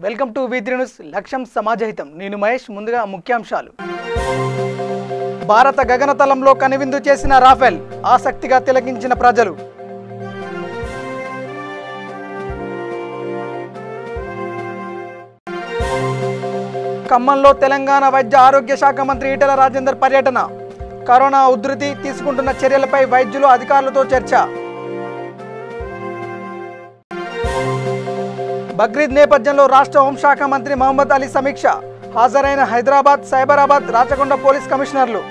Welcome to V3 news లక్ష్యం సమాజహితం. నేను మహేష్. ముందుగా ముఖ్యాంశాలు. భారత గగనతలంలో కనువిందు చేసిన రాఫెల్, ఆసక్తిగా తిలకించిన ప్రజలు. ఖమ్మంలో తెలంగాణ వైద్య ఆరోగ్య శాఖ మంత్రి ఈటెల రాజేందర్ పర్యటన. కరోనా ఉధృతి, తీసుకుంటున్న చర్యలపై వైద్యులు అధికారులతో చర్చ. బక్రీద్ నేపథ్యంలో రాష్ట్ర హోంశాఖ మంత్రి మహమ్మద్ అలీ సమీక్ష. హాజరైన హైదరాబాద్, సైబరాబాద్, రాచకొండ పోలీస్ కమిషనర్లు.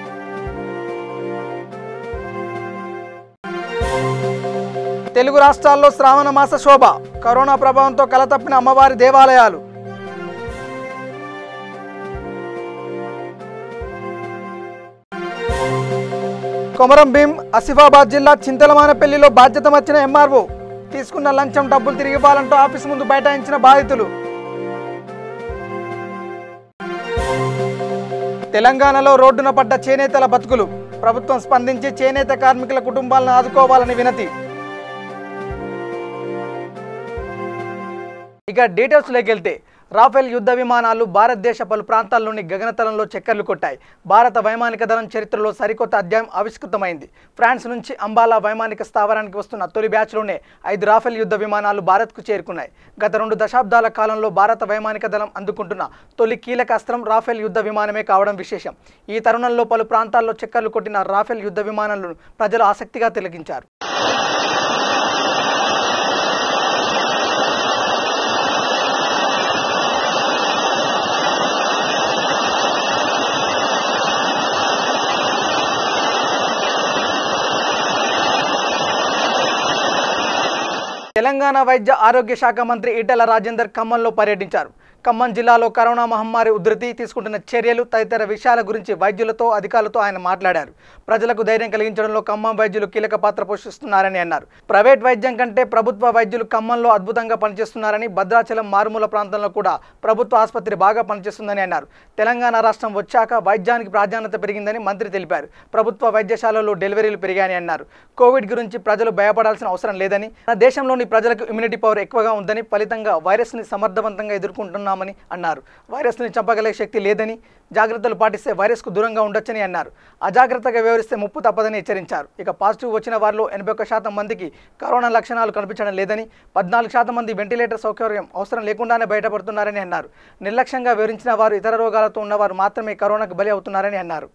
తెలుగు రాష్ట్రాల్లో శ్రావణ మాస శోభ. కరోనా ప్రభావంతో కలతప్పిన అమ్మవారి దేవాలయాలు. కొమరం భీం, ఆసిఫాబాద్ జిల్లా చింతలమానపల్లిలో బాధ్యత వచ్చిన ఎంఆర్ఓ. తీసుకున్న లంచం డబ్బులు తిరిగి ఇవ్వాలంటూ ఆఫీసు ముందు బైఠాయించిన బాధితులు. తెలంగాణలో రోడ్డున పడ్డ చేనేతల బతుకులు. ప్రభుత్వం స్పందించి చేనేత కార్మికుల కుటుంబాలను ఆదుకోవాలని వినతి. ఇక డీటెయిల్స్లోకి వెళ్తే, రాఫెల్ యుద్ధ విమానాలు భారతదేశ పలు ప్రాంతాల్లోని గగనతలంలో చక్కర్లు కొట్టాయి. భారత వైమానిక దళం చరిత్రలో సరికొత్త అధ్యాయం ఆవిష్కృతమైంది. ఫ్రాన్స్ నుంచి అంబాలా వైమానిక స్థావరానికి వస్తున్న తొలి బ్యాచ్లోనే 5 రాఫెల్ యుద్ధ విమానాలు భారత్కు చేరుకున్నాయి. గత 2 దశాబ్దాల కాలంలో భారత వైమానిక దళం అందుకుంటున్న తొలి కీలక అస్త్రం రాఫెల్ యుద్ధ విమానమే కావడం విశేషం. ఈ తరుణంలో పలు ప్రాంతాల్లో చక్కర్లు కొట్టిన రాఫెల్ యుద్ధ విమానాలను ప్రజలు ఆసక్తిగా తిలకించారు. తెలంగాణ వైద్య ఆరోగ్య శాఖ మంత్రి ఈటెల రాజేందర్ ఖమ్మంలో పర్యటించారు. ఖమ్మం జిల్లాలో కరోనా మహమ్మారి ఉధృతి, తీసుకుంటున్న చర్యలు తదితర విషయాల గురించి వైద్యులతో, అధికారులతో ఆయన మాట్లాడారు. ప్రజలకు ధైర్యం కలిగించడంలో ఖమ్మం వైద్యులు కీలక పాత్ర పోషిస్తున్నారని అన్నారు. ప్రైవేట్ వైద్యం కంటే ప్రభుత్వ వైద్యులు ఖమ్మంలో అద్భుతంగా పనిచేస్తున్నారని, భద్రాచలం మారుమూల ప్రాంతంలో కూడా ప్రభుత్వ ఆసుపత్రి బాగా పనిచేస్తుందని అన్నారు. తెలంగాణ రాష్ట్రం వచ్చాక వైద్యానికి ప్రాధాన్యత పెరిగిందని మంత్రి తెలిపారు. ప్రభుత్వ వైద్యశాలల్లో డెలివరీలు పెరిగాయని అన్నారు. కోవిడ్ గురించి ప్రజలు భయపడాల్సిన అవసరం లేదని, మన దేశంలోని ప్రజలకు ఇమ్యూనిటీ పవర్ ఎక్కువగా ఉందని, ఫలితంగా వైరస్ని సమర్థవంతంగా ఎదుర్కొంటున్నామని అన్నారు. వైరస్ని చంపగలిగే శక్తి లేదని, జాగ్రత్తలు పాటిస్తే వైరస్కు దూరంగా ఉండొచ్చని అన్నారు. అజాగ్రత్తగా వ్యవహరిస్తే ముప్పు తప్పదని హెచ్చరించారు. ఇక పాజిటివ్ వచ్చిన వారిలో 81% మందికి కరోనా లక్షణాలు కనిపించడం లేదని, 14% మంది వెంటిలేటర్ సౌకర్యం అవసరం లేకుండానే బయటపడుతున్నారని అన్నారు. నిర్లక్ష్యంగా వివరించిన వారు, ఇతర రోగాలతో ఉన్నవారు మాత్రమే కరోనాకు బలి అవుతున్నారని అన్నారు.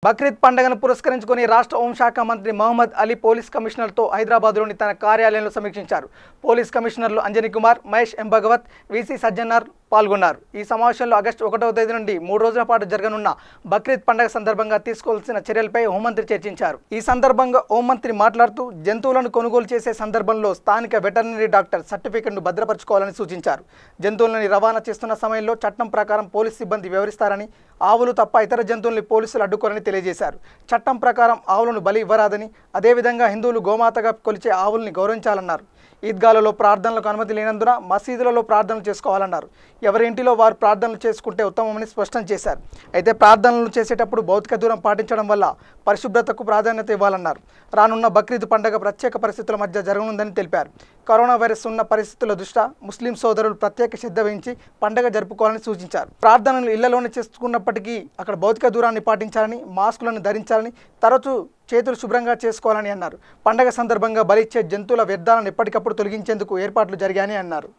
బక్రీద్ పండుగను పురస్కరించుకుని రాష్ట్ర హోంశాఖ మంత్రి మహమ్మద్ అలీ పోలీస్ కమిషనర్తో హైదరాబాద్లోని తన కార్యాలయంలో సమీక్షించారు. పోలీస్ కమిషనర్లు అంజనీ కుమార్, మహేష్ ఎం భగవత్, వీసీ సజ్జనార్ పాల్గొన్నారు. ఈ సమావేశంలో ఆగస్టు 1వ తేదీ నుండి 3 రోజుల పాటు జరగనున్న బక్రీద్ పండుగ సందర్భంగా తీసుకోవాల్సిన చర్యలపై హోంమంత్రి చర్చించారు. ఈ సందర్భంగా హోంమంత్రి మాట్లాడుతూ, జంతువులను కొనుగోలు చేసే సందర్భంలో స్థానిక వెటర్నరీ డాక్టర్ సర్టిఫికెట్ను భద్రపరచుకోవాలని సూచించారు. జంతువులను రవాణా చేస్తున్న సమయంలో చట్టం ప్రకారం పోలీస్ సిబ్బంది వ్యవహరిస్తారని, ఆవులు తప్ప ఇతర జంతువుల్ని పోలీసులు అడ్డుకోరని తెలియజేశారు. చట్టం ప్రకారం ఆవులను బలి ఇవ్వరాదని, అదేవిధంగా హిందువులు గోమాతగా కొలిచే ఆవుల్ని గౌరవించాలన్నారు. ఈద్గాలలో ప్రార్థనలకు అనుమతి లేనందున మసీదులలో ప్రార్థనలు చేసుకోవాలన్నారు. ఎవరి ఇంటిలో వారు ప్రార్థనలు చేసుకుంటే ఉత్తమమని స్పష్టం చేశారు. అయితే ప్రార్థనలు చేసేటప్పుడు భౌతిక దూరం పాటించడం వల్ల పరిశుభ్రతకు ప్రాధాన్యత ఇవ్వాలన్నారు. రానున్న బక్రీద్ పండుగ ప్రత్యేక పరిస్థితుల మధ్య జరగనుందని తెలిపారు. కరోనా వైరస్ ఉన్న పరిస్థితుల దృష్ట్యా ముస్లిం సోదరులు ప్రత్యేక శ్రద్ధ వహించి పండుగ జరుపుకోవాలని సూచించారు. ప్రార్థనలు ఇళ్లలోనే చేసుకున్నప్పటికీ అక్కడ భౌతిక దూరాన్ని పాటించాలని, మాస్కులను ధరించాలని, తరచూ చేతులు శుభ్రంగా చేసుకోవాలని అన్నారు. పండగ సందర్భంగా బలిచ్చే జంతువుల వ్యర్థాలను ఎప్పటికప్పుడు తొలగించేందుకు ఏర్పాట్లు జరిగాయని అన్నారు.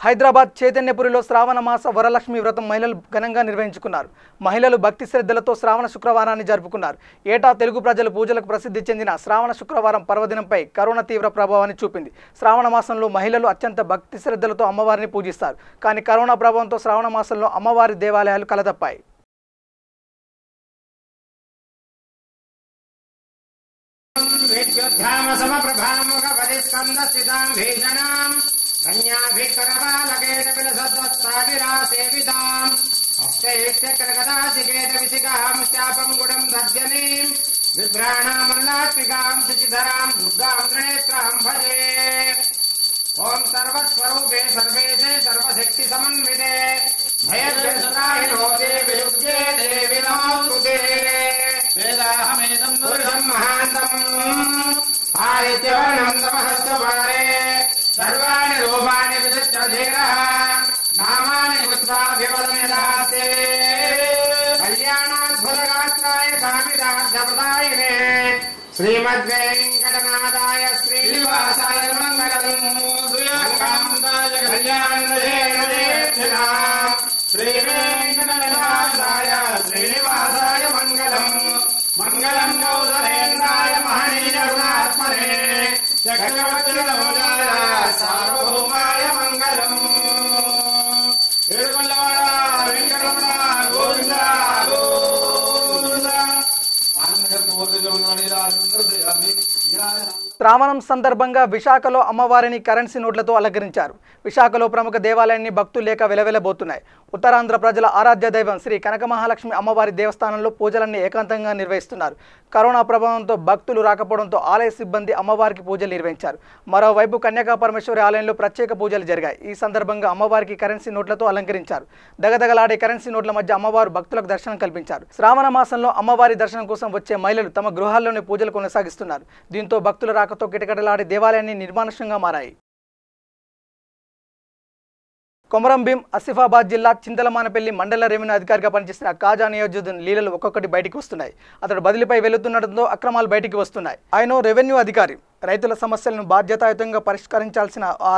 హైదరాబాద్ చైతన్యపురిలో శ్రావణ మాస వరలక్ష్మి వ్రతం మహిళలు ఘనంగా నిర్వహించుకున్నారు. మహిళలు భక్తి శ్రద్ధలతో శ్రావణ శుక్రవారాన్ని జరుపుకున్నారు. ఏటా తెలుగు ప్రజలు పూజలకు ప్రసిద్ధి చెందిన శ్రావణ శుక్రవారం పర్వదినంపై కరోనా తీవ్ర ప్రభావాన్ని చూపింది. శ్రావణ మాసంలో మహిళలు అత్యంత భక్తి శ్రద్ధలతో అమ్మవారిని పూజిస్తారు. కానీ కరోనా ప్రభావంతో శ్రావణ మాసంలో అమ్మవారి దేవాలయాలు కలతప్పాయి. కన్యాభికరబాలకేట విలసద్వత్సావిరాసేవితాం హస్తైత్యకరగదాసికేట విసికాం శాపం గుడం దర్జనీం విభ్రాణామల్లాత్మికాం శుచిధరాం దుర్గాం త్రినేత్రాం భజే. ఓం సర్వస్వరూపే సర్వేశే సర్వశక్తి సమన్వితే భయద్వేషరాహినో దేవి యుగే దేవి నమోస్తుతే. వేదాహమేత श्रीमद्वेंकटनाथाय श्रीनिवासाय मंगलम् श्रीकांताय कल्याणदेवदेवताय श्रीवेंकटनाथाय श्रीनिवासाय मंगलम् मंगलम् गौधरेन्द्राय महनीयगुणात्मने चक्रवर्तिनवोजाय सार्वभौमाय मंगलम् ఏడుకొండవాడ వెంకటరమణ గోవింద గోవింద శ్రావణం సందర్భంగా విశాఖలో అమ్మవారిని కరెన్సీ నోట్లతో అలంకరించారు. విశాఖలో ప్రముఖ దేవాలయాన్ని భక్తులు లేక వెలవెలబోతున్నాయి. ఉత్తరాంధ్ర ప్రజల ఆరాధ్య దైవం శ్రీ కనక మహాలక్ష్మి అమ్మవారి దేవస్థానంలో పూజలన్నీ ఏకాంతంగా నిర్వహిస్తున్నారు. కరోనా ప్రభావంతో భక్తులు రాకపోవడంతో ఆలయ సిబ్బంది అమ్మవారికి పూజలు నిర్వహించారు. మరోవైపు కన్యకా పరమేశ్వరి ఆలయంలో ప్రత్యేక పూజలు జరిగాయి. ఈ సందర్భంగా అమ్మవారికి కరెన్సీ నోట్లతో అలంకరించారు. దగదగలాడే కరెన్సీ నోట్ల మధ్య అమ్మవారు భక్తులకు దర్శనం కల్పించారు. శ్రావణ మాసంలో అమ్మవారి దర్శనం కోసం వచ్చే మహిళలు తమ గృహాల్లోనే పూజలు కొనసాగిస్తున్నారు. దీంతో భక్తుల రాకతో కిటకిటలాడే దేవాలయాన్ని నిర్మానుష్యంగా మారాయి. కొమరంభీం ఆసిఫాబాద్ జిల్లా చింతలమానపల్లి మండల రెవెన్యూ అధికారిగా పనిచేసిన కాజా నియోజకవర్గం లీలలు ఒక్కొక్కటి బయటికి వస్తున్నాయి. అతడు బదిలీపై వెళుతుండటంతో అక్రమాలు బయటికి వస్తున్నాయి. ఆయన రెవెన్యూ అధికారి. రైతుల సమస్యలను బాధ్యతాయుతంగా పరిష్కరించాల్సిన ఆ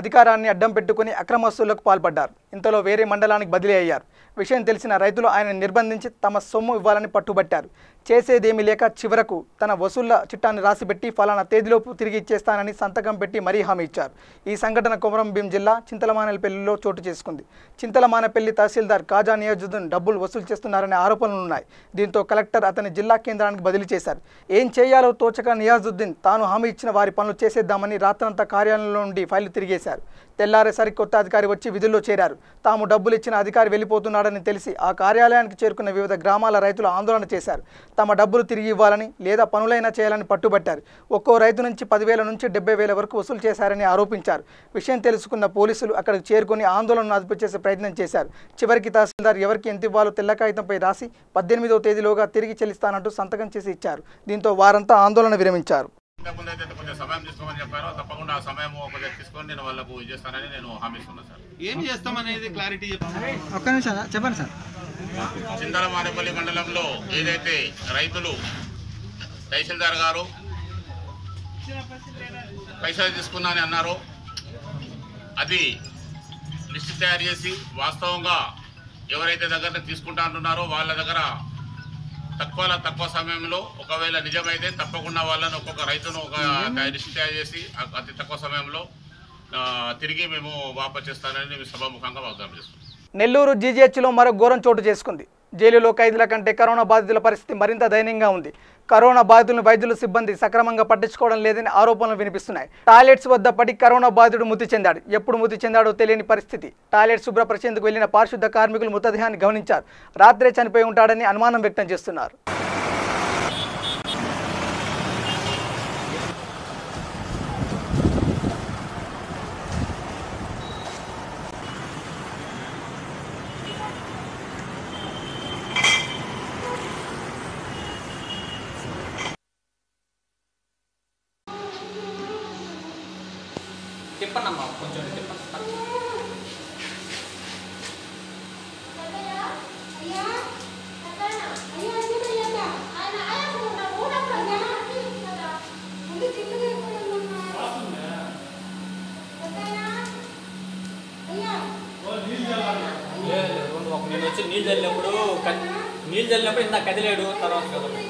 అధికారాన్ని అడ్డం పెట్టుకుని అక్రమ వసూళ్లకు పాల్పడ్డారు. ఇంతలో వేరే మండలానికి బదిలీ అయ్యారు. విషయం తెలిసిన రైతులు ఆయన నిర్బంధించి తమ సొమ్ము ఇవ్వాలని పట్టుబట్టారు. చేసేదేమీ లేక చివరకు తన వసూళ్ల చిట్టాన్ని రాసిపెట్టి ఫలానా తేదీలోపు తిరిగి ఇచ్చేస్తానని సంతకం పెట్టి మరీ హామీ ఇచ్చారు. ఈ సంఘటన కొమరంభీం జిల్లా చింతలమానపల్లిలో చోటు చేసుకుంది. చింతలమానపల్లి తహసీల్దార్ కాజా నియోజకవర్గం డబ్బులు వసూలు చేస్తున్నారనే ఆరోపణలున్నాయి. దీంతో కలెక్టర్ అతని జిల్లా కేంద్రానికి బదిలీ చేశారు. ఏం చేయాలో తోచక నియాజుద్దీన్ తాను హామీ ఇచ్చిన వారి పనులు చేసేద్దామని రాత్రంతా కార్యాలయంలో నుండి ఫైళ్లు తిరిగేశారు. తెల్లారేసరికి కొత్త అధికారి వచ్చి విధుల్లో చేరారు. తాము డబ్బులు ఇచ్చిన అధికారి వెళ్ళిపోతున్నాడని తెలిసి ఆ కార్యాలయానికి చేరుకున్న వివిధ గ్రామాల రైతులు ఆందోళన చేశారు. తమ డబ్బులు తిరిగి ఇవ్వాలని లేదా పనులైనా చేయాలని పట్టుబట్టారు. ఒక్కో రైతు నుంచి 10,000 నుంచి 70,000 వరకు వసూలు చేశారని ఆరోపించారు. విషయం తెలుసుకున్న పోలీసులు అక్కడికి చేరుకుని ఆందోళనను అదుపు చేసే ప్రయత్నం చేశారు. చివరికి తహసీల్దార్ ఎవరికి ఎంత ఇవ్వాలో తెల్ల కాగితంపై రాసి 18వ తేదీలోగా తిరిగి చెల్లిస్తానంటూ సంతకం చేసి ఇచ్చారు. దీంతో వారంతా ఆందోళన విరమించారు. ముందైతే కొంచెం సమయం తీసుకోమని చెప్పారు. తప్పకుండా ఆ సమయం కొంచెం తీసుకొని నేను వాళ్ళకు చేస్తానని నేను హామీ ఇస్తున్నాను సార్. ఏం చేస్తామనేది క్లారిటీ ఒక్క నిమిషం చెప్పండి సార్. చింతలమానపల్లి మండలంలో ఏదైతే రైతులు తహసీల్దార్ గారు పైసలు తీసుకున్నానని అన్నారో అది లిస్టు తయారు చేసి వాస్తవంగా ఎవరైతే దగ్గర తీసుకుంటా అంటున్నారో వాళ్ళ దగ్గర తక్కువ సమయంలో ఒకవేళ నిజమైతే తప్పకుండా వాళ్ళని ఒక్కొక్క రైతును ఒక లిస్టు తయారు చేసి అతి తక్కువ సమయంలో తిరిగి మేము వాపసు చేస్తానని సభాముఖంగా వాగ్దానం చేస్తున్నాం. నెల్లూరు జీజీహెచ్లో మరో ఘోరం చోటు చేసుకుంది. జైలులో ఖైదీల కంటే కరోనా బాధితుల పరిస్థితి మరింత దయనీయంగా ఉంది. కరోనా బాధితులను వైద్యుల సిబ్బంది సక్రమంగా పట్టించుకోవడం లేదని ఆరోపణలు వినిపిస్తున్నాయి. టాయిలెట్స్ వద్ద పడి కరోనా బాధితుడు మృతి చెందాడు. ఎప్పుడు మృతి చెందాడో తెలియని పరిస్థితి. టాయిలెట్ శుభ్రపరిచేందుకు వెళ్లిన పారిశుద్ధ కార్మికులు మృతదేహాన్ని గమనించారు. రాత్రే చనిపోయి ఉంటాడని అనుమానం వ్యక్తం చేస్తున్నారు. తిప్పనమ్మా కొంచెం తిప్పండి. నేను వచ్చి నీళ్ళు చల్లినప్పుడు ఇంత కదిలేడు తర్వాత కదలడు.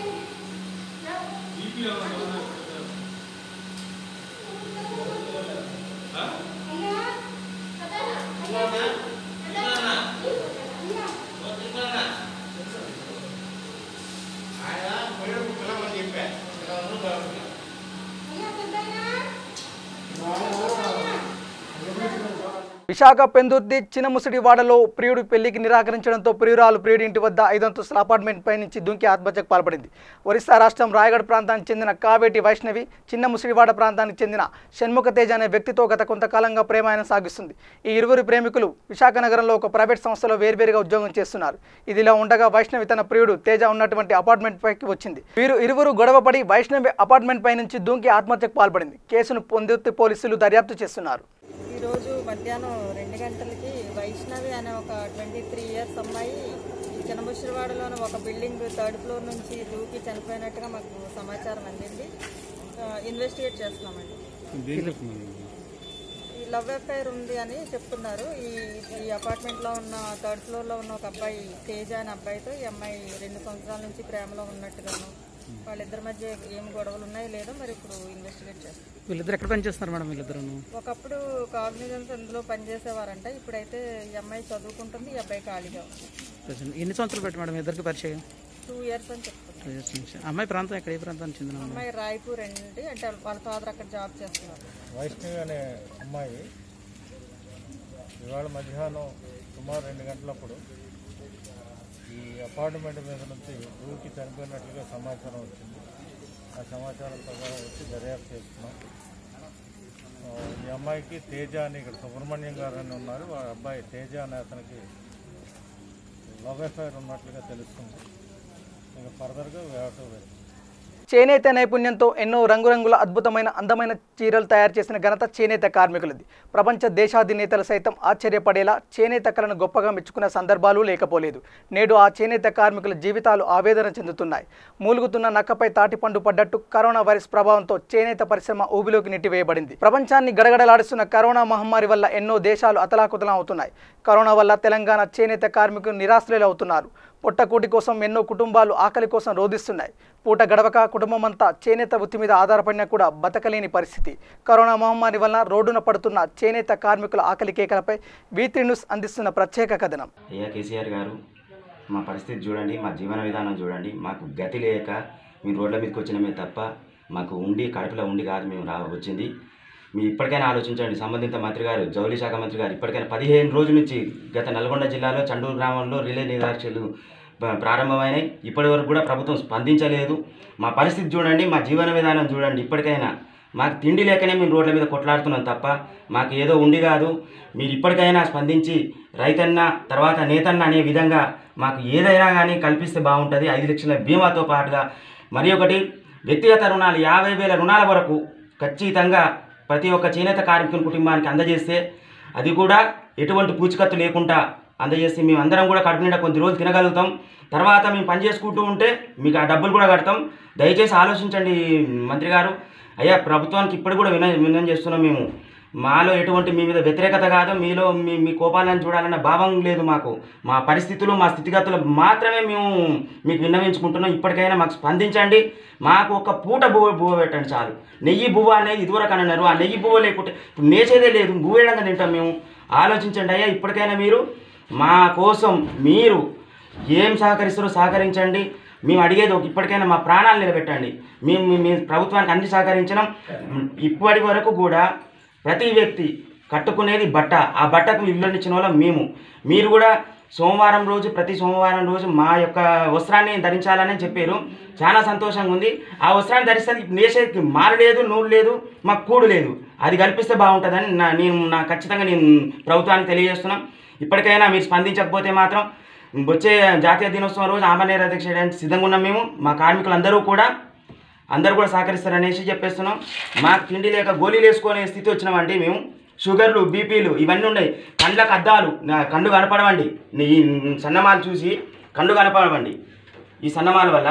విశాఖ పెందుర్తి చిన్నముసిడివాడలో ప్రియుడి పెళ్లికి నిరాకరించడంతో ప్రియురాలు ప్రియుడి ఇంటి వద్ద 5 అంతస్తుల అపార్ట్మెంట్ పై నుంచి దుంకి ఆత్మహత్యకు పాల్పడింది. ఒరిస్సా రాష్ట్రం రాయగఢ్ ప్రాంతానికి చెందిన కావేటి వైష్ణవి చిన్నముసిడివాడ ప్రాంతానికి చెందిన షణ్ముఖ తేజ అనే వ్యక్తితో గత కొంతకాలంగా ప్రేమాయణం సాగిస్తుంది. ఈ ఇరువురు ప్రేమికులు విశాఖ నగరంలో ఒక ప్రైవేట్ సంస్థలో వేర్వేరుగా ఉద్యోగం చేస్తున్నారు. ఇదిలా ఉండగా వైష్ణవి తన ప్రియుడు తేజ ఉన్నటువంటి అపార్ట్మెంట్ పైకి వచ్చింది. ఇరువురు గొడవపడి వైష్ణవి అపార్ట్మెంట్ పై నుంచి దుంకి ఆత్మహత్యకు పాల్పడింది. కేసును పెందుర్తి పోలీసులు దర్యాప్తు చేస్తున్నారు. ఈరోజు మధ్యాహ్నం 2 గంటలకి వైష్ణవి అనే ఒక 23 ఇయర్స్ అమ్మాయి ఈ చిన్నముసిరివాడలోని ఒక బిల్డింగ్ 3rd ఫ్లోర్ నుంచి దూకి చనిపోయినట్టుగా మాకు సమాచారం ఇన్వెస్టిగేట్ చేస్తున్నామండి. ఈ లవ్ అఫైర్ ఉంది అని చెప్తున్నారు. ఈ అపార్ట్మెంట్లో ఉన్న 3rd ఫ్లోర్లో ఉన్న ఒక అబ్బాయి తేజ అనే అబ్బాయితో ఈ అమ్మాయి 2 సంవత్సరాల నుంచి ప్రేమలో ఉన్నట్టుగాను, వాళ్ళిద్దరి మధ్య ఏం గొడవలు ఉన్నాయో లేదో మరి ఇప్పుడు ఇన్వెస్టిగేట్ చేస్తారు. వీళ్ళిద్దరు ఎక్కడ పనిచేస్తున్నారు మేడం? వీళ్ళిద్దరు ఒకప్పుడు కాగ్నిజెన్స్ అందులో పనిచేసేవారంట. ఇప్పుడైతే ఈ అమ్మాయి చదువుకుంటుంది, ఈ అబ్బాయి ఖాళీగా ఉంది. ఎన్ని సంవత్సరాలు పెట్టి మేడం ఇద్దరికి పరిచయం? 2 years అని చెప్తున్నారు. అమ్మాయి ప్రాంతం ఎక్కడ, ఏ ప్రాంతానికి చెందిన అమ్మాయి రాయ్పూర్ అండి, అంటే వాళ్ళ ఫాదర్ అక్కడ జాబ్ చేస్తున్నారు. వైష్ణవి అనే అమ్మాయి ఇవాళ మధ్యాహ్నం సుమారు 2 గంటలప్పుడు ఈ అపార్ట్మెంట్ మీద నుంచి దూకి చనిపోయినట్లుగా సమాచారం వచ్చింది. ఆ సమాచారం ప్రకారం వచ్చి దర్యాప్తు చేస్తున్నాం. ఈ అమ్మాయికి తేజ అని ఇక్కడ సుబ్రహ్మణ్యం గారు అని ఉన్నారు. ఆ అబ్బాయి తేజ అనే అతనికి లవ్ అఫైర్ ఉన్నట్లుగా తెలుస్తుంది. ఇంకా ఫర్దర్గా వీ హావ్ టు వెయిట్. చేనేత నైపుణ్యంతో ఎన్నో రంగురంగుల అద్భుతమైన అందమైన చీరలు తయారు చేసిన ఘనత చేనేత కార్మికులది. ప్రపంచ దేశాధినేతలు సైతం ఆశ్చర్యపడేలా చేనేత కళను గొప్పగా మెచ్చుకున్న సందర్భాలు లేకపోలేదు. నేడు ఆ చేనేత కార్మికుల జీవితాలు ఆవేదన చెందుతున్నాయి. మూలుగుతున్న నక్కపై తాటిపండు పడ్డట్టు కరోనా వైరస్ ప్రభావంతో చేనేత పరిశ్రమ ఊబిలోకి నెట్టివేయబడింది. ప్రపంచాన్ని గడగడలాడిస్తున్న కరోనా మహమ్మారి వల్ల ఎన్నో దేశాలు అతలాకుతలం అవుతున్నాయి. కరోనా వల్ల తెలంగాణ చేనేత కార్మికులు నిరాశ్రయులవుతున్నారు. పొట్టకూటి కోసం ఎన్నో కుటుంబాలు ఆకలి కోసం రోధిస్తున్నాయి. పూట గడవక కుటుంబమంతా చేనేత వృత్తి మీద ఆధారపడినా కూడా బతకలేని పరిస్థితి. కరోనా మహమ్మారి వలన రోడ్డున పడుతున్న చేనేత కార్మికుల ఆకలి కేకలపై V3 న్యూస్ అందిస్తున్న ప్రత్యేక కథనం. అయ్యా కేసీఆర్ గారు, మా పరిస్థితి చూడండి, మా జీవన విధానం చూడండి. మాకు గతి లేక మేము రోడ్ల మీదకి వచ్చినమే తప్ప మాకు కడుపులో ఉండి కాదు మేము వచ్చింది. మీరు ఇప్పటికైనా ఆలోచించండి. సంబంధిత మంత్రి గారు, జౌళి శాఖ మంత్రి గారు ఇప్పటికైనా 15 రోజుల నుంచి గత నల్గొండ జిల్లాలో చండూరు గ్రామంలో రిలే నిరాక్షలు ప్రారంభమైనాయి. ఇప్పటి వరకు కూడా ప్రభుత్వం స్పందించలేదు. మా పరిస్థితి చూడండి, మా జీవన విధానం చూడండి. ఇప్పటికైనా మాకు తిండి లేకనే మేము రోడ్ల మీద కొట్లాడుతున్నాం తప్ప మాకు ఏదో ఉండి కాదు. మీరు ఇప్పటికైనా స్పందించి రైతన్న తర్వాత నేతన్న అనే విధంగా మాకు ఏదైనా కానీ కల్పిస్తే బాగుంటుంది. 5 లక్షల బీమాతో పాటుగా మరి ఒకటి వ్యక్తిగత రుణాలు 50,000 రుణాల వరకు ఖచ్చితంగా ప్రతి ఒక్క చేనేత కార్మికుని కుటుంబానికి అందజేస్తే, అది కూడా ఎటువంటి పూచికత్తు లేకుండా అందజేస్తే మేము అందరం కూడా కడుపు నిండా కొద్ది రోజులు తినగలుగుతాం. తర్వాత మేము పని చేసుకుంటూ ఉంటే మీకు ఆ డబ్బులు కూడా కడతాం. దయచేసి ఆలోచించండి మంత్రి గారు. అయ్యా ప్రభుత్వానికి ఇప్పుడు కూడా వినయం చేస్తున్నాం. మేము మాలో ఎటువంటి మీ మీద వ్యతిరేకత కాదు, మీలో మీ కోపాలను చూడాలన్న భావం లేదు మాకు. మా పరిస్థితులు మా స్థితిగతులు మాత్రమే మేము మీకు విన్నవించుకుంటున్నాం. ఇప్పటికైనా మాకు స్పందించండి. మాకు ఒక పూట బువ్వ పెట్టండి చాలు. నెయ్యి బువ్వ అనేది ఇదివరకు అన్నారు. ఆ నెయ్యి బువ్వ లేకుంటే ఇప్పుడు నేసేదే లేదు, బువ్వ వేయడంగా తింటాం మేము. ఆలోచించండి అయ్యా. ఇప్పటికైనా మీరు మా కోసం మీరు ఏం సహకరిస్తారో సహకరించండి. మేము అడిగేది ఇప్పటికైనా మా ప్రాణాలు నిలబెట్టండి. మేము ప్రభుత్వానికి అన్ని సహకరించినాం. ఇప్పటి వరకు కూడా ప్రతి వ్యక్తి కట్టుకునేది బట్ట. ఆ బట్టకు ఇల్లు ఇచ్చిన వాళ్ళం మేము. మీరు కూడా సోమవారం రోజు ప్రతి సోమవారం రోజు మా యొక్క వస్త్రాన్ని ధరించాలని చెప్పారు. చాలా సంతోషంగా ఉంది. ఆ వస్త్రాన్ని ధరిస్తే నేసేకి మారు లేదు, నూరు లేదు, మాకు కూడు లేదు. అది కల్పిస్తే బాగుంటుందని నేను ఖచ్చితంగా ప్రభుత్వానికి తెలియజేస్తున్నాం. ఇప్పటికైనా మీరు స్పందించకపోతే మాత్రం వచ్చే జాతీయ దినోత్సవం రోజు ఆమరణ దీక్ష చేయడానికి సిద్ధంగా ఉన్నాం మేము. మా కార్మికులందరూ కూడా సహకరిస్తారనేసి చెప్పేస్తున్నాం. మాకు తిండి లేక గోళీలు వేసుకునే స్థితి వచ్చినామండి మేము. షుగర్లు, బీపీలు ఇవన్నీ ఉన్నాయి. కండ్లకు అద్దాలు, కళ్ళు కనపడవండి. ఈ సన్నమాలు చూసి కళ్ళు కనపడవండి. ఈ సన్నమాల వల్ల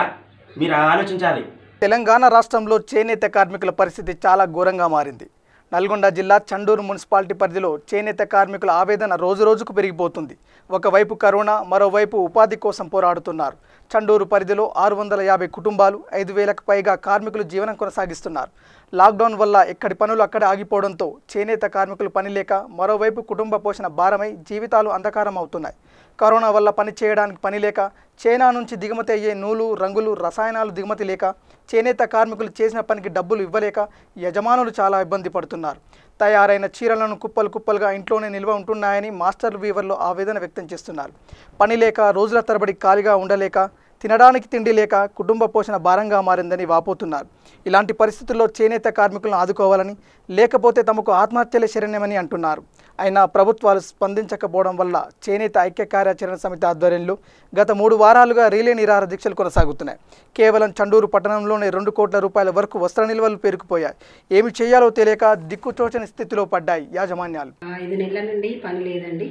మీరు ఆలోచించాలి. తెలంగాణ రాష్ట్రంలో చేనేత కార్మికుల పరిస్థితి చాలా ఘోరంగా మారింది. నల్గొండ జిల్లా చండూరు మున్సిపాలిటీ పరిధిలో చేనేత కార్మికుల ఆవేదన రోజురోజుకు పెరిగిపోతుంది. ఒకవైపు కరోనా, మరోవైపు ఉపాధి కోసం పోరాడుతున్నారు. చండూరు పరిధిలో 650 కుటుంబాలు, 5,000కు పైగా కార్మికులు జీవనం కొనసాగిస్తున్నారు. లాక్డౌన్ వల్ల ఎక్కడి పనులు అక్కడ ఆగిపోవడంతో చేనేత కార్మికులు పని లేక, మరోవైపు కుటుంబ పోషణ భారమై జీవితాలు అంధకారం అవుతున్నాయి. కరోనా వల్ల పని చేయడానికి పని లేక, చైనా నుంచి దిగుమతి అయ్యే నూలు, రంగులు, రసాయనాలు దిగుమతి లేక, చేనేత కార్మికులు చేసిన పనికి డబ్బులు ఇవ్వలేక యజమానులు చాలా ఇబ్బంది పడుతున్నారు. తయారైన చీరలను కుప్పలు కుప్పలుగా ఇంట్లోనే నిల్వ ఉంటున్నాయని మాస్టర్ వీవర్లు ఆవేదన వ్యక్తం చేస్తున్నారు. పని లేక, రోజుల తరబడి ఖాళీగా ఉండలేక, తినడానికి తిండి లేక కుటుంబ పోషణ భారంగా మారిందని వాపోతున్నారు. ఇలాంటి పరిస్థితుల్లో చేనేత కార్మికులను ఆదుకోవాలని, లేకపోతే తమకు ఆత్మహత్యలే శరణ్యమని అంటున్నారు. అయినా ప్రభుత్వాలు స్పందించకపోవడం వల్ల చేనేత ఐక్య కార్యాచరణ సమితి ఆధ్వర్యంలో గత 3 వారాలుగా రీలే నిరాహార దీక్షలు కొనసాగుతున్నాయి. కేవలం చండూరు పట్టణంలోనే 2 కోట్ల రూపాయల వరకు వస్త్ర నిల్వలు పేరుకుపోయాయి. ఏమి చేయాలో తెలియక దిక్కుచోచని స్థితిలో పడ్డాయి యాజమాన్యాలు. 5 నెలల నుండి పని లేదండి.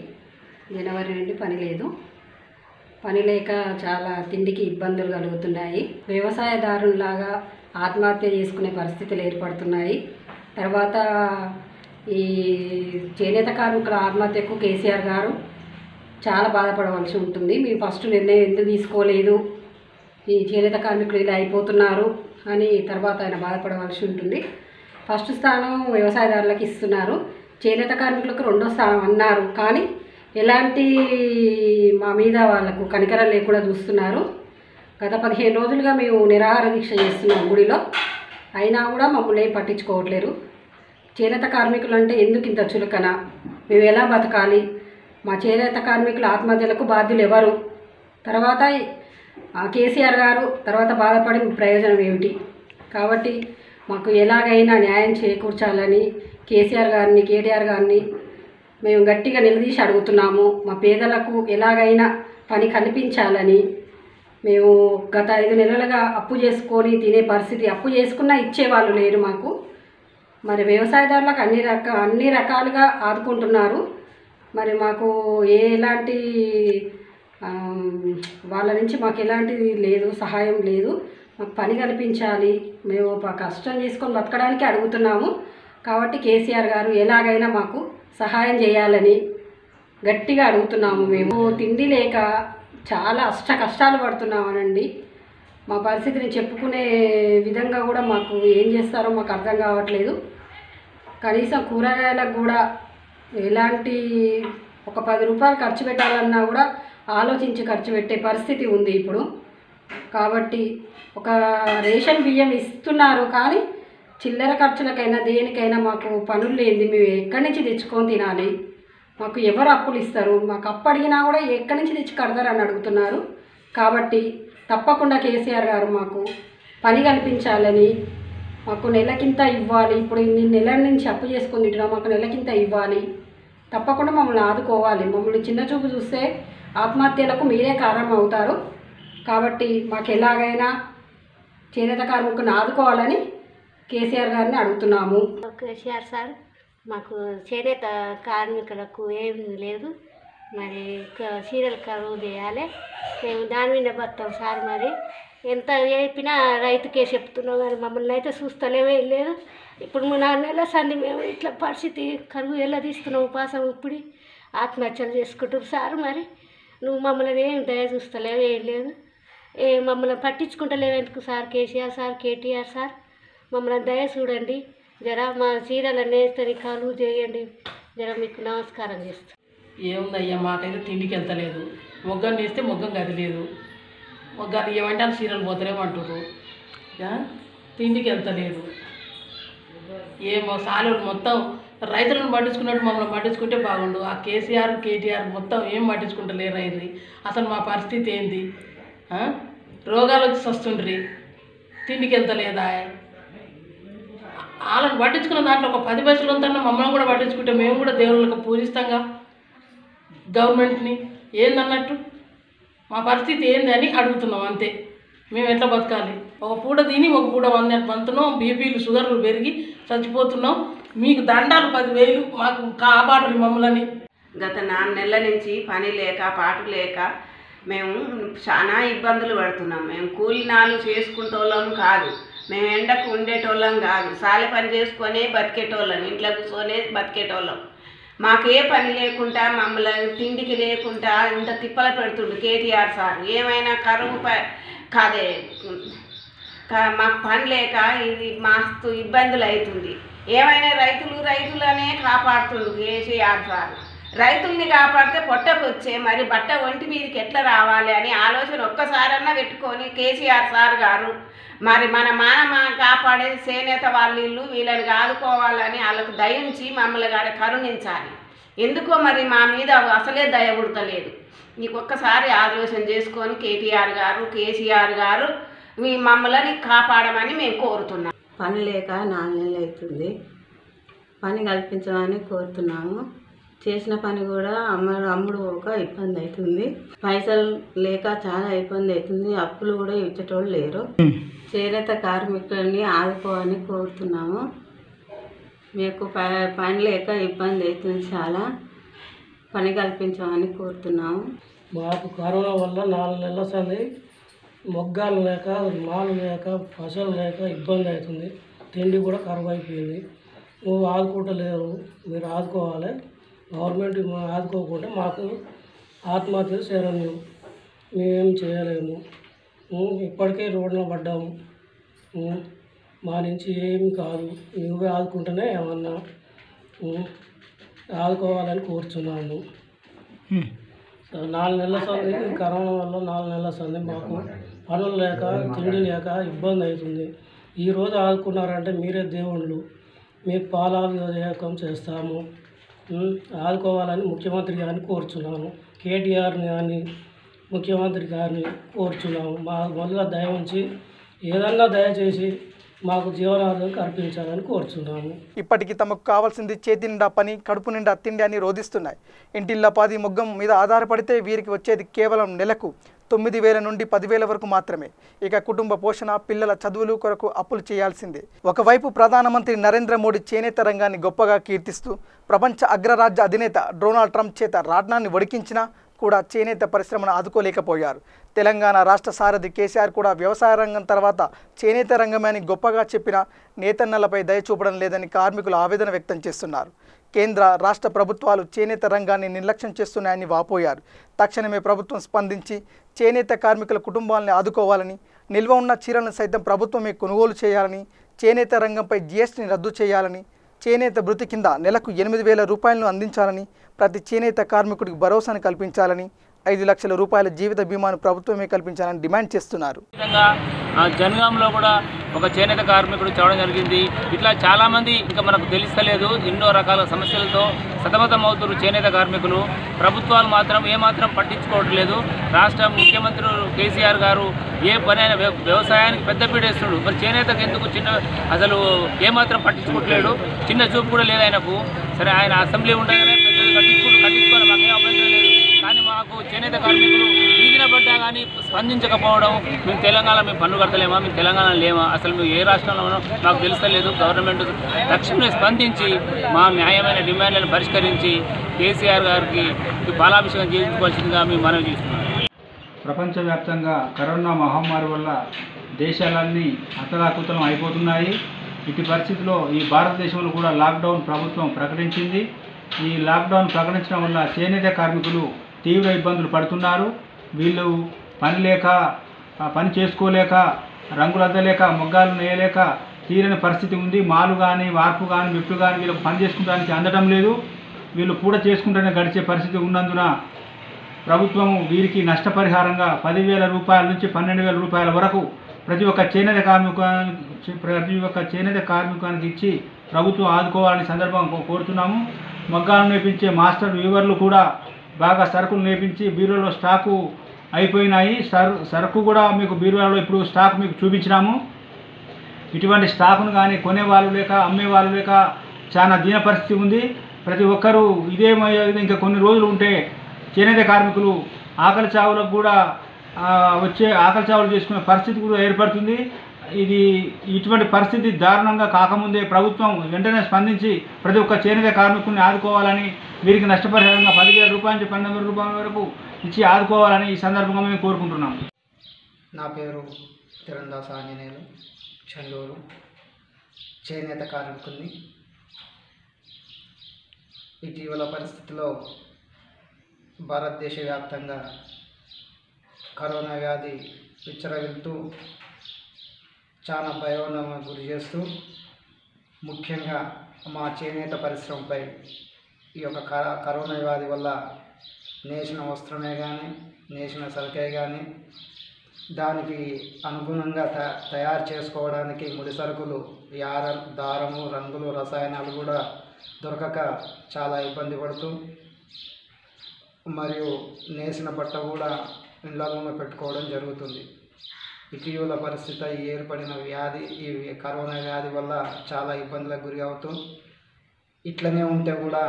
జనవరి నుండి పని లేదు. పని లేక చాలా తిండికి ఇబ్బందులు కలుగుతున్నాయి. వ్యవసాయదారులాగా ఆత్మహత్య చేసుకునే పరిస్థితులు ఏర్పడుతున్నాయి. తర్వాత ఈ చేనేత కార్మికుల ఆత్మహత్యకు కేసీఆర్ గారు చాలా బాధపడవలసి ఉంటుంది. మేము ఫస్ట్ నిర్ణయం ఎందుకు తీసుకోలేదు, ఈ చేనేత కార్మికులు ఇలా అయిపోతున్నారు అని తర్వాత ఆయన బాధపడవలసి ఉంటుంది. ఫస్ట్ స్థానం వ్యవసాయదారులకు ఇస్తున్నారు, చేనేత కార్మికులకు రెండో స్థానం అన్నారు. కానీ ఎలాంటి మా మీద వాళ్ళకు కనికరం లేకుండా చూస్తున్నారు. గత 15 రోజులుగా మేము నిరాహార దీక్ష చేస్తున్నాం గుడిలో, అయినా కూడా మమ్మల్ని ఏం పట్టించుకోవట్లేరు. చేనేత కార్మికులు అంటే ఎందుకు ఇంత చులకన, మేము ఎలా బతకాలి, మా చేనేత కార్మికుల ఆత్మహత్యలకు బాధ్యులు ఎవరు, తర్వాత కేసీఆర్ గారు తర్వాత బాధపడి ప్రయోజనం ఏమిటి. కాబట్టి మాకు ఎలాగైనా న్యాయం చేకూర్చాలని కేసీఆర్ గారిని, కేటీఆర్ గారిని మేము గట్టిగా నిలదీసి అడుగుతున్నాము. మా పేదలకు ఎలాగైనా పని కల్పించాలని. మేము గత 5 నెలలుగా అప్పు చేసుకొని తినే పరిస్థితి, అప్పు చేసుకున్నా ఇచ్చేవాళ్ళు లేరు మాకు. మరి వ్యవసాయదారులకు అన్ని రకాలుగా ఆదుకుంటున్నారు. మరి మాకు ఎలాంటి వాళ్ళ నుంచి మాకు ఎలాంటిది లేదు, సహాయం లేదు. మాకు పని కల్పించాలి, మేము కష్టం చేసుకొని బతకడానికి అడుగుతున్నాము. కాబట్టి కేసీఆర్ గారు ఎలాగైనా మాకు సహాయం చేయాలని గట్టిగా అడుగుతున్నాము. మేము తిండి లేక చాలా కష్టాలు పడుతున్నామనండి. మా పరిస్థితిని చెప్పుకునే విధంగా కూడా మాకు ఏం చేస్తారో మాకు అర్థం కావట్లేదు. కనీసం కూరగాయలకు కూడా ఎలాంటి ఒక 10 రూపాయలు ఖర్చు పెట్టాలన్నా కూడా ఆలోచించి ఖర్చు పెట్టే పరిస్థితి ఉంది ఇప్పుడు. కాబట్టి ఒక రేషన్ బియ్యం ఇస్తున్నారు, కానీ చిల్లర ఖర్చులకైనా దేనికైనా మాకు పనులు లేనిది మేము ఎక్కడి నుంచి తెచ్చుకొని తినాలి. మాకు ఎవరు అప్పులు ఇస్తారు, మాకు అప్పు అడిగినా కూడా ఎక్కడి నుంచి తెచ్చి కడతారని అడుగుతున్నారు. కాబట్టి తప్పకుండా కేసీఆర్ గారు మాకు పని కల్పించాలని, మాకు నెలకింత ఇవ్వాలి. ఇప్పుడు ఇన్ని నెలల నుంచి అప్పు చేసుకొని తింటున్నాం, మాకు నెలకింత ఇవ్వాలి. తప్పకుండా మమ్మల్ని ఆదుకోవాలి. మమ్మల్ని చిన్న చూపు చూస్తే ఆత్మహత్యలకు మీరే కారణం అవుతారు. కాబట్టి మాకు ఎలాగైనా చేనేత కార్మికులను ఆదుకోవాలని కేసీఆర్ గారిని అడుగుతున్నాము. కేసీఆర్ సార్ మాకు చేనేత కార్మికులకు ఏం లేదు, మరి చీరలు కరువు చేయాలి, మేము దాని మీద బతాం సార్. మరి ఎంత చెప్పినా రైతుకే చెప్తున్నాం, కానీ మమ్మల్ని అయితే చూస్తలేమే లేదు. ఇప్పుడు 4 నెలల సంది మేము ఇట్లా పరిస్థితి కరువు ఎలా తీస్తున్నాం, ఉపాసం ఇప్పుడు ఆత్మహత్యలు చేసుకుంటారు సార్. మరి నువ్వు మమ్మల్ని ఏం దయ చూస్తలేవు, ఏం లేదు, మమ్మల్ని పట్టించుకుంటలేవు ఎందుకు sir. KCR sir, KTR sir మమ్మల్ని దయ చూడండి, జర మా చీరలు నేస్తని కలువు చేయండి, జర మీకు నమస్కారం చేస్తాం. ఏముందయ్యా, మాకైతే తిండికి వెళ్తలేదు, మొగ్గం నేస్తే మొగ్గం గదిలేదు, మొగ్గాలు ఏమంటే చీరలు పోతలేమంటారు, తిండికి వెళ్తలేదు. ఏమో సాలులు మొత్తం రైతులను పట్టించుకున్నట్టు మమ్మల్ని పట్టించుకుంటే బాగుండు. ఆ కేసీఆర్ కేటీఆర్ మొత్తం ఏం పట్టించుకుంటలేరు రైతు. అసలు మా పరిస్థితి ఏంది, రోగాలు వచ్చి వస్తుండ్రి, తిండికి వెళ్తలేదా. వాళ్ళని పట్టించుకున్న దాంట్లో ఒక 10 పైసలు ఉందన్న మమ్మల్ని కూడా పట్టించుకుంటే మేము కూడా దేవుళ్ళకి పూజిస్తాంగా గవర్నమెంట్ని. ఏందన్నట్టు మా పరిస్థితి ఏంది అని అడుగుతున్నాం అంతే. మేము ఎట్లా బతకాలి, ఒక పూట తిని ఒక పూట వంతున్నాం, బీపీలు షుగర్లు పెరిగి చచ్చిపోతున్నాం. మీకు దండాలు 10,000, మాకు కాపాడరు మమ్మల్ని. గత 4 నెలల నుంచి పని లేక పాటు లేక మేము చాలా ఇబ్బందులు పడుతున్నాం. మేము కూలినాలు చేసుకుంటోళ్ళం కాదు, మేము ఎండకు ఉండేటోళ్ళం కాదు, సాలె పని చేసుకొనే బతికేటోళ్ళం, ఇంట్లో కూర్చొనే బతికేటోళ్ళం. మాకు ఏ పని లేకుండా మమ్మల్ని తిండికి లేకుండా ఇంత తిప్పలు పెడుతుండు కేటీఆర్ సార్. ఏమైనా కరువు కాదే, మాకు పని లేక ఇది మస్తు ఇబ్బందులు అవుతుంది. ఏమైనా రైతులనే కాపాడుతుండు కేసీఆర్ సార్. రైతుల్ని కాపాడితే పొట్టకొచ్చే మరి బట్ట ఒంటి మీదకి ఎట్లా రావాలి అని ఆలోచన ఒక్కసారన్నా పెట్టుకొని కేసీఆర్ సార్ గారు మరి మన కాపాడే చేనేత వాళ్ళు వీళ్ళని ఆదుకోవాలని వాళ్ళకు దయించి మమ్మల్ని గారు కరుణించాలి. ఎందుకో మరి మా మీద అసలే దయ పుడతలేదు. నీకు ఒక్కసారి ఆలోచన చేసుకొని కేటీఆర్ గారు, కేసీఆర్ గారు మమ్మల్ని కాపాడమని మేము కోరుతున్నాం. పని లేక 4 నెలలు అవుతుంది, పని కల్పించమని కోరుతున్నాము. చేసిన పని కూడా అమ్ముడు ఒక ఇబ్బంది అవుతుంది, పైసలు లేక చాలా ఇబ్బంది అవుతుంది, అప్పులు కూడా ఇచ్చేటోళ్ళు లేరు. చేనేత కార్మికుల్ని ఆదుకోవాలని కోరుతున్నాము. మీకు పని లేక ఇబ్బంది అవుతుంది, చాలా పని కల్పించమని కోరుతున్నాము. మాకు కరోనా వల్ల 4 నెలల సంది మొగ్గాలు లేక మాలు లేక పసలు లేక ఇబ్బంది అవుతుంది. తిండి కూడా కరువు అయిపోయింది. నువ్వు ఆదుకుంటలేరు, మీరు ఆదుకోవాలి. గవర్నమెంట్ ఆదుకోకుంటే మాకు ఆత్మహత్యలు చేరలేము, మేమేం చేయలేము. ఇప్పటికే రోడ్లో పడ్డాము. మా నుంచి ఏమి కాదు, నువ్వే ఆదుకుంటేనే ఏమన్నా ఆదుకోవాలని కోరుచున్నాము. 4 నెలల సంది కరోనా వల్ల 4 నెలల సంది మాకు పనులు లేక తిండి లేక ఇబ్బంది అవుతుంది. ఈరోజు ఆదుకున్నారంటే మీరే దేవుళ్ళు, మీకు పాలాభిషేకం చేస్తాము. ఆదుకోవాలని ముఖ్యమంత్రి గారిని కోరుచున్నాము. కేటీఆర్ని కానీ ముఖ్యమంత్రి గారిని కోరుచున్నాము. మా మొదలుగా దయ ఉంచి ఏదన్నా దయచేసి మాకు జీవనాధారం కల్పించాలని కోరుచున్నాము. ఇప్పటికీ తమకు కావాల్సింది చేతి నిండా పని, కడుపు నిండా తిండి అని రోధిస్తున్నాయి. ఇంటిల్లాపాది మొగ్గం మీద ఆధారపడితే వీరికి వచ్చేది కేవలం నెలకు 9,000 నుండి 10,000 వరకు మాత్రమే. ఇక కుటుంబ పోషణ, పిల్లల చదువులు కొరకు అప్పులు చేయాల్సిందే. ఒకవైపు ప్రధానమంత్రి నరేంద్ర మోడీ చేనేత రంగాన్ని గొప్పగా కీర్తిస్తూ ప్రపంచ అగ్రరాజ్య అధినేత డొనాల్డ్ ట్రంప్ చేత రాట్నాన్ని వడికించినా కూడా చేనేత పరిశ్రమను ఆదుకోలేకపోయారు. తెలంగాణ రాష్ట్ర సారథి కేసీఆర్ కూడా వ్యవసాయ రంగం తర్వాత చేనేత రంగమే అని గొప్పగా చెప్పిన నేతన్నలపై దయ చూపడం లేదని కార్మికులు ఆవేదన వ్యక్తం చేస్తున్నారు. కేంద్ర రాష్ట్ర ప్రభుత్వాలు చేనేత రంగాన్ని నిర్లక్ష్యం చేస్తున్నాయని వాపోయారు. తక్షణమే ప్రభుత్వం స్పందించి చేనేత కార్మికుల కుటుంబాలను ఆదుకోవాలని, నిల్వ ఉన్న చీరలను సైతం ప్రభుత్వమే కొనుగోలు చేయాలని, చేనేత రంగంపై జీఎస్టీని రద్దు చేయాలని, చేనేత వృత్తి కింద నెలకు 8,000 రూపాయలను అందించాలని, ప్రతి చేనేత కార్మికుడికి భరోసాను కల్పించాలని, 5 లక్షల రూపాయల జీవిత బీమాను ప్రభుత్వమే కల్పించాలని డిమాండ్ చేస్తున్నారు. జనగాంలో కూడా ఒక చేనేత కార్మికుడు చావడం జరిగింది. ఇట్లా చాలామంది ఇంకా మనకు తెలుస్తలేదు. ఎన్నో రకాల సమస్యలతో సతమతమవుతున్నారు చేనేత కార్మికులు. ప్రభుత్వాలు మాత్రం ఏమాత్రం పట్టించుకోవట్లేదు. రాష్ట్ర ముఖ్యమంత్రి కేసీఆర్ గారు ఏ పనైనా వ్యవసాయానికి పెద్దపీట వేస్తున్నాడు. మరి చేనేతకు ఎందుకు అసలు ఏమాత్రం పట్టించుకోవట్లేడు. చిన్న చూపు కూడా లేదు ఆయనకు. సరే, ఆయన అసెంబ్లీ ఉండగానే కట్టించుకోవాలి, మాకేం అభ్యంతరం లేదు. కానీ మాకు చేనేత కార్మికులు వీధిన పడ్డా కానీ స్పందించకపోవడం, మేము తెలంగాణ మేము పన్ను కడతలేమా, మేము తెలంగాణ లేమా, అసలు మేము ఏ రాష్ట్రంలో ఉన్నాం మాకు తెలుస్తలేదు. గవర్నమెంట్ తక్షణమే స్పందించి మా న్యాయమైన డిమాండ్లను పరిష్కరించి కేసీఆర్ గారికి పాలాభిషేకం చేయించుకోవాల్సిందిగా మేము మనవి చేస్తున్నాం. ప్రపంచవ్యాప్తంగా కరోనా మహమ్మారి వల్ల దేశాలన్నీ అతలాకుతలం అయిపోతున్నాయి. ఇటు పరిస్థితిలో ఈ భారతదేశంలో కూడా లాక్డౌన్ ప్రభుత్వం ప్రకటించింది. ఈ లాక్డౌన్ ప్రకటించడం వల్ల చేనేత కార్మికులు తీవ్ర ఇబ్బందులు పడుతున్నారు. వీళ్ళు పని లేక, పని చేసుకోలేక, రంగులద్దలేక, మొగ్గాలు నేయలేక తీరని పరిస్థితి ఉంది. మాలు కానీ, వార్పు కానీ, మెట్లు కానీ వీళ్ళకు పని చేసుకోవడానికి అందడం లేదు. వీళ్ళు కూడా చేసుకుంటూనే గడిచే పరిస్థితి ఉన్నందున ప్రభుత్వం వీరికి నష్టపరిహారంగా 10,000 రూపాయల నుంచి 12,000 రూపాయల వరకు ప్రతి ఒక్క చేనేత కార్మికానికి ఇచ్చి ప్రభుత్వం ఆదుకోవాలని సందర్భంగా కోరుతున్నాము. మగ్గాలు నేర్పించే మాస్టర్ వీవర్లు కూడా బాగా సరుకులు నేర్పించి బీరువాలో స్టాకు అయిపోయినాయి. సరుకు కూడా మీకు బీరువాలో ఇప్పుడు స్టాక్ మీకు చూపించినాము. ఇటువంటి స్టాకును కానీ కొనేవాళ్ళు లేక, అమ్మేవాళ్ళు లేక చాలా దీన పరిస్థితి ఉంది. ప్రతి ఒక్కరూ ఇదేమయ్యేది ఇంకా కొన్ని రోజులు ఉంటే చేనేత కార్మికులు ఆకలి చావులకు కూడా ఆకలి చావులు చేసుకునే పరిస్థితి కూడా ఏర్పడుతుంది. ఇటువంటి పరిస్థితి దారుణంగా కాకముందే ప్రభుత్వం వెంటనే స్పందించి ప్రతి ఒక్క చేనేత కార్మికుల్ని ఆదుకోవాలని, వీరికి నష్టపరిహారంగా 10,000 రూపాయల నుంచి 12,000 రూపాయల వరకు ఇచ్చి ఆదుకోవాలని ఈ సందర్భంగా మేము కోరుకుంటున్నాం. నా పేరు తిరందాస ఆంజనేయులు, చండూరు, చేనేత కార్మికుల్ని. ఇటీవల పరిస్థితిలో భారతదేశ వ్యాప్తంగా కరోనా వ్యాధి విచ్చరవిల్తూ చాలా భయోందోళనకు గురి చేస్తూ ముఖ్యంగా మా చేనేత పరిశ్రమపై ఈ యొక్క కరోనా వ్యాధి వల్ల నేసిన వస్త్రమే కానీ, నేసిన సరుకే కానీ, దానికి అనుగుణంగా తయారు చేసుకోవడానికి ముడి సరుకులు, దారము, రంగులు, రసాయనాలు కూడా దొరకక చాలా ఇబ్బంది పడుతూ, మరియు నేసిన బట్ట కూడా ఇళ్లలోనే పెట్టుకోవడం జరుగుతుంది. ఇటీవల పరిస్థితి ఏర్పడిన వ్యాధి, ఈ కరోనా వ్యాధి వల్ల చాలా ఇబ్బందులకు గురి అవుతూ, ఇట్లనే ఉంటే కూడా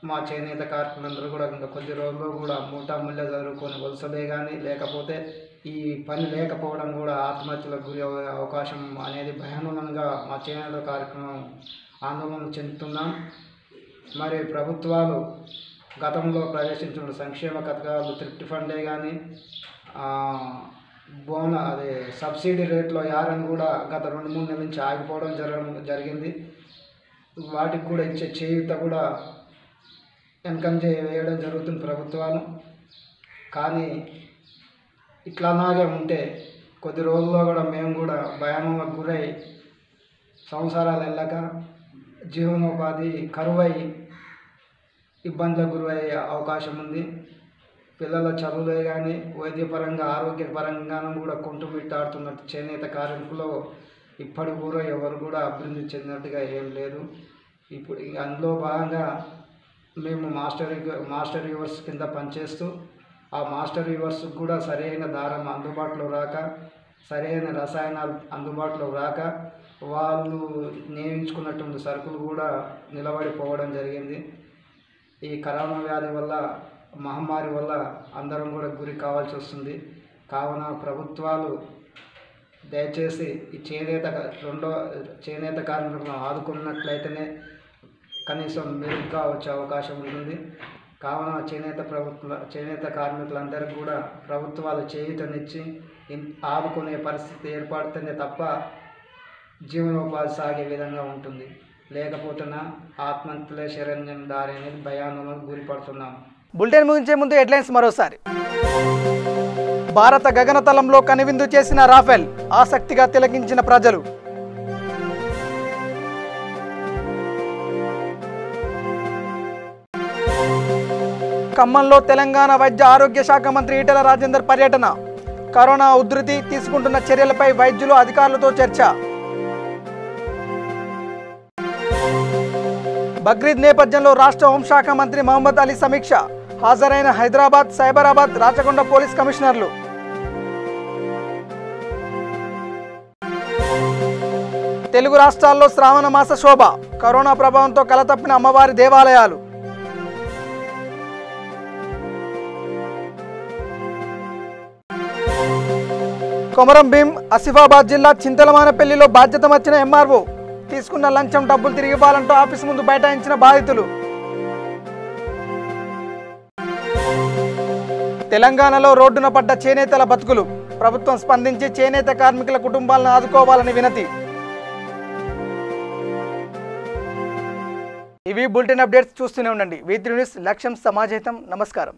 మా చేనేత కార్మికులందరూ కూడా ఇంకా కొద్ది రోజుల్లో కూడా మూటాముళ్ళ చదువుకొని వలసలే కానీ, లేకపోతే ఈ పని లేకపోవడం కూడా ఆత్మహత్యలకు గురి అయ్యే అవకాశం అనేది భయానకంగా మా చేనేత కార్యక్రమం ఆందోళన చెందుతున్నాం. మరి ప్రభుత్వాలు గతంలో ప్రవేశించిన సంక్షేమ పథకాలు, థ్రిఫ్ట్ ఫండే కానీ, అదే సబ్సిడీ రేట్లో యారని కూడా గత 2-3 నెలల నుంచి ఆగిపోవడం జరిగింది. వాటికి కూడా ఇచ్చే చేయూత కూడా వెనకం వేయడం జరుగుతుంది ప్రభుత్వాలు. కానీ ఇట్లాగే ఉంటే కొద్ది రోజుల్లో కూడా మేము కూడా భయానకు గురై సంవత్సరాలు వెళ్ళక జీవనోపాధి కరువై ఇబ్బందులకు గురయ్యే అవకాశం ఉంది. పిల్లల చదువులే కానీ వైద్యపరంగా ఆరోగ్యపరంగానూ కూడా కుంటుమిట్టాడుతున్నట్టు చేనేత కార్మికులు ఇప్పటి కూడా ఎవరు కూడా అభివృద్ధి చెందినట్టుగా ఏం లేదు. ఇప్పుడు అందులో భాగంగా మేము మాస్టర్ వ్యూవర్స్ కింద పనిచేస్తూ ఆ మాస్టర్ వ్యూవర్స్కి కూడా సరైన దారం అందుబాటులో రాక, సరైన రసాయనాలు అందుబాటులో రాక వాళ్ళు నియమించుకున్నటువంటి సరుకులు కూడా నిలబడిపోవడం జరిగింది. ఈ కరోనా వ్యాధి వల్ల, మహమ్మారి వల్ల అందరం కూడా గురి కావాల్సి వస్తుంది. కావున ప్రభుత్వాలు దయచేసి ఈ చేనేత కార్మికులను ఆదుకున్నట్లయితేనే కనీసం మెరుగ్గా వచ్చే అవకాశం ఉంటుంది. కావున చేనేత కార్మికులందరికీ కూడా ప్రభుత్వాలు చేయూతనిచ్చి ఆదుకునే పరిస్థితి ఏర్పడితేనే తప్ప జీవనోపాధి సాగే విధంగా ఉంటుంది. లేకపోతున్నా ఆత్మహత్యలే శరణ్యం దారి అనేది భయానకు గురిపడుతున్నాం. బులెటిన్ ముగించే ముందు హెడ్లైన్స్ మరోసారి. భారత గగనతలంలో కనువిందు చేసిన రాఫెల్, ఆసక్తిగా తిలకించిన ప్రజలు. ఖమ్మంలో తెలంగాణ వైద్య ఆరోగ్య శాఖ మంత్రి ఈటెల రాజేందర్ పర్యటన. కరోనా ఉధృతి, తీసుకుంటున్న చర్యలపై వైద్యులు, అధికారులతో చర్చ. బక్రీద్ నేపథ్యంలో రాష్ట్ర హోంశాఖ మంత్రి మహమ్మద్ అలీ సమీక్ష. హాజరైన హైదరాబాద్, సైబరాబాద్, రాచకొండ పోలీస్ కమిషనర్లు. తెలుగు రాష్ట్రాల్లో శ్రావణ మాస శోభ. కరోనా ప్రభావంతో కలతప్పిన అమ్మవారి దేవాలయాలు. కొమరం భీం, ఆసిఫాబాద్ జిల్లా చింతలమానపల్లిలో బాధ్యత వచ్చిన ఎంఆర్ఓ. తీసుకున్న లంచం డబ్బులు తిరిగి ఇవ్వాలంటూ ఆఫీసు ముందు బైఠాయించిన బాధితులు. తెలంగాణలో రోడ్డున పడ్డ చేనేతల బతుకులు. ప్రభుత్వం స్పందించి చేనేత కార్మికుల కుటుంబాలను ఆదుకోవాలని వినతి. ఇవి బులెటిన్ అప్డేట్స్. చూస్తూనే ఉండండి V3 న్యూస్. లక్ష్యం సమాజహితం. నమస్కారం.